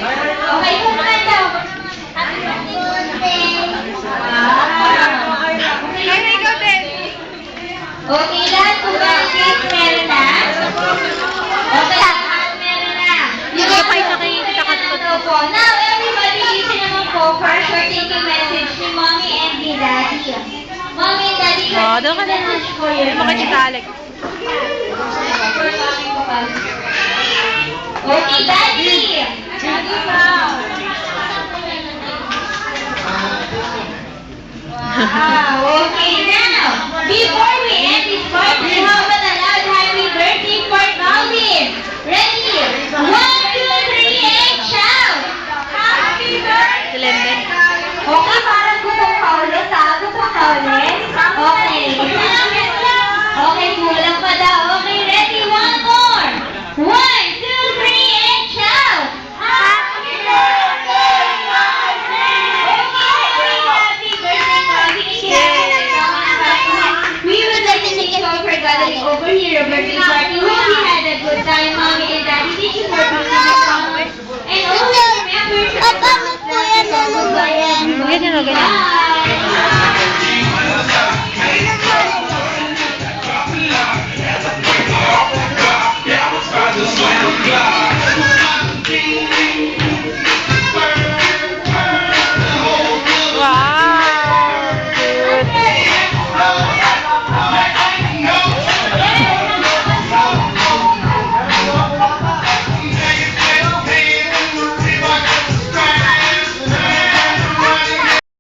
Okay, kumain daw. Happy birthday. Kaya ikaw din. Okay, lahat po ba ang cake meron na? Okay, lahat meron na. Yung kapay sa kayo, hindi ka Ano po? Now, everybody, listen naman po for a short thank message ni Mommy and ni Daddy. Mommy and Daddy, doon ka na. message for you. Hindi mo ka chita, Alex. Okay, Daddy!